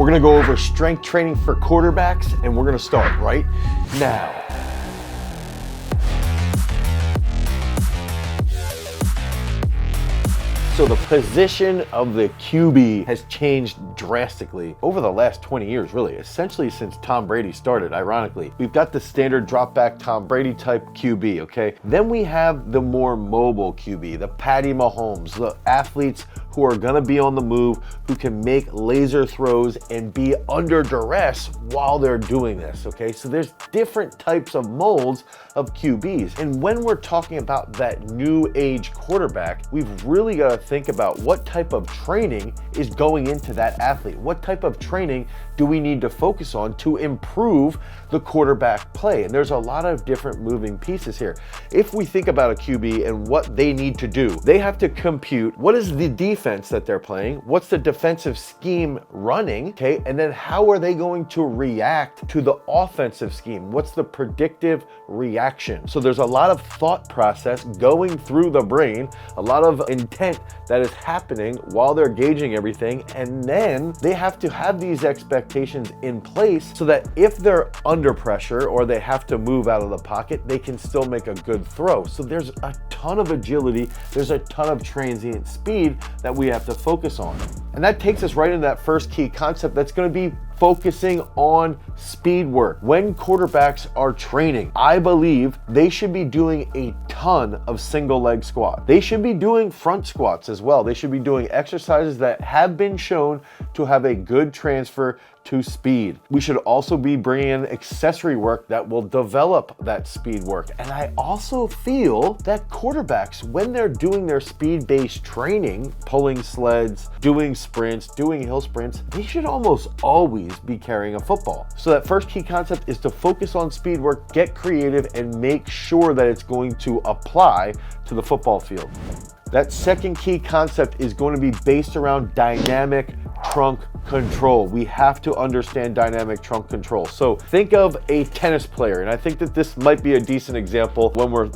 We're gonna go over strength training for quarterbacks, and we're gonna start right now. So the position of the QB has changed drastically over the last 20 years, really, essentially since Tom Brady started, ironically. We've got the standard drop back Tom Brady type QB, okay? Then we have the more mobile QB, the Patty Mahomes, the athletes who are gonna be on the move, who can make laser throws and be under duress while they're doing this, okay? So there's different types of molds of QBs. And when we're talking about that new age quarterback, we've really gotta think about what type of training is going into that athlete. What type of training do we need to focus on to improve the quarterback play? And there's a lot of different moving pieces here. If we think about a QB and what they need to do, they have to compute what is the defense that they're playing, what's the defensive scheme running, okay? And then how are they going to react to the offensive scheme? What's the predictive reaction? So there's a lot of thought process going through the brain, a lot of intent that is happening while they're gauging everything. And then they have to have these expectations in place so that if they're under pressure or they have to move out of the pocket, they can still make a good throw. So there's a ton of agility, there's a ton of transient speed that we have to focus on. And that takes us right into that first key concept that's going to be focusing on speed work. When quarterbacks are training, I believe they should be doing a ton of single leg squat. They should be doing front squats as well. They should be doing exercises that have been shown to have a good transfer to speed. We should also be bringing in accessory work that will develop that speed work. And I also feel that quarterbacks, when they're doing their speed-based training, pulling sleds, doing sprints, doing hill sprints, they should almost always be carrying a football. So that first key concept is to focus on speed work, get creative, and make sure that it's going to apply to the football field. That second key concept is going to be based around dynamic trunk control. We have to understand dynamic trunk control. So think of a tennis player, and I think that this might be a decent example when we're,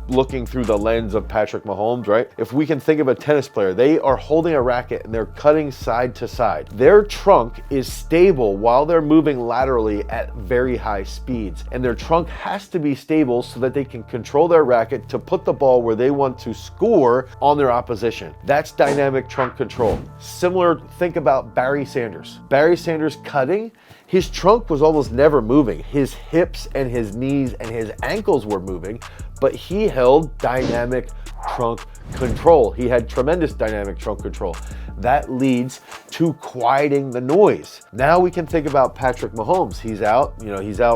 looking through the lens of Patrick Mahomes, right? If we can think of a tennis player, they are holding a racket and they're cutting side to side. Their trunk is stable while they're moving laterally at very high speeds, and their trunk has to be stable so that they can control their racket to put the ball where they want to score on their opposition. That's dynamic trunk control. Similar, think about Barry Sanders. Barry Sanders cutting, his trunk was almost never moving. His hips and his knees and his ankles were moving, but he held dynamic trunk control. He had tremendous dynamic trunk control. That leads to quieting the noise. Now we can think about Patrick Mahomes. He's out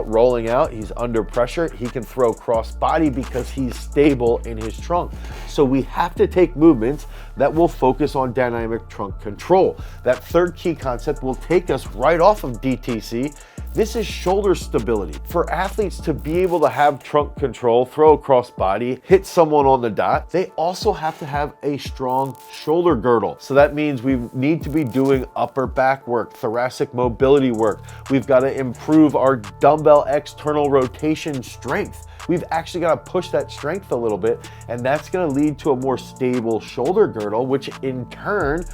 rolling out, he's under pressure. He can throw cross body because he's stable in his trunk. So we have to take movements that will focus on dynamic trunk control. That third key concept will take us right off of DTC. This is shoulder stability. For athletes to be able to have trunk control, throw across body, hit someone on the dot, they also have to have a strong shoulder girdle. So that means we need to be doing upper back work, thoracic mobility work. We've got to improve our dumbbell external rotation strength. We've actually got to push that strength a little bit, and that's going to lead to a more stable shoulder girdle, which in turn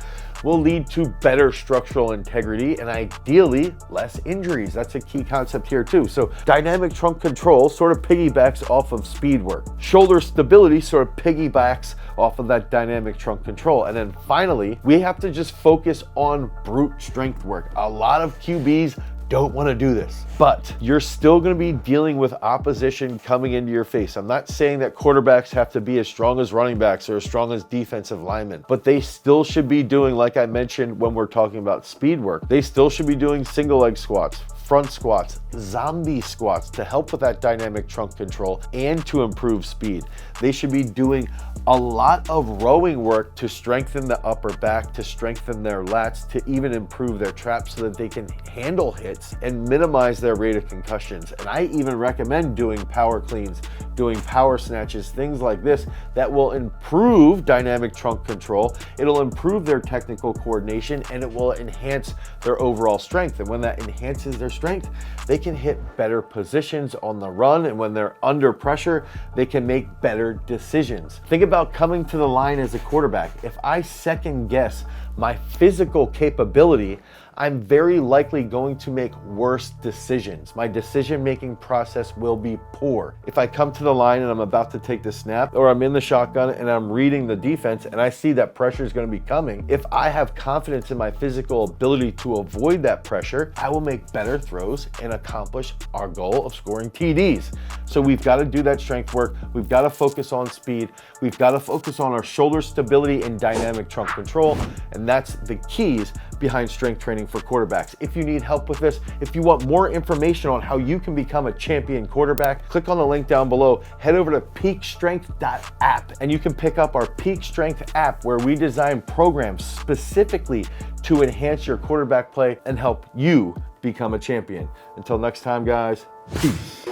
will lead to better structural integrity and ideally less injuries. That's a key concept here too. So dynamic trunk control sort of piggybacks off of speed work. Shoulder stability sort of piggybacks off of that dynamic trunk control. And then finally, we have to just focus on brute strength work. A lot of QBs don't want to do this, but you're still going to be dealing with opposition coming into your face. I'm not saying that quarterbacks have to be as strong as running backs or as strong as defensive linemen, but they still should be doing, like I mentioned when we're talking about speed work, they still should be doing single leg squats, front squats, zombie squats to help with that dynamic trunk control and to improve speed. They should be doing a lot of rowing work to strengthen the upper back, to strengthen their lats, to even improve their traps so that they can handle hits and minimize their rate of concussions. And I even recommend doing power cleans, doing power snatches, things like this that will improve dynamic trunk control. It'll improve their technical coordination and it will enhance their overall strength. And when that enhances their strength, they can hit better positions on the run. And when they're under pressure, they can make better decisions. Think about coming to the line as a quarterback. If I second guess my physical capability, I'm very likely going to make worse decisions. My decision-making process will be poor. If I come to the line and I'm about to take the snap, or I'm in the shotgun and I'm reading the defense and I see that pressure is going to be coming, if I have confidence in my physical ability to avoid that pressure, I will make better throws and accomplish our goal of scoring TDs. So we've got to do that strength work. We've got to focus on speed. We've got to focus on our shoulder stability and dynamic trunk control. And that's the keys behind strength training for quarterbacks. If you need help with this, if you want more information on how you can become a champion quarterback, click on the link down below, head over to peakstrength.app, and you can pick up our Peak Strength app, where we design programs specifically to enhance your quarterback play and help you become a champion. Until next time, guys, peace.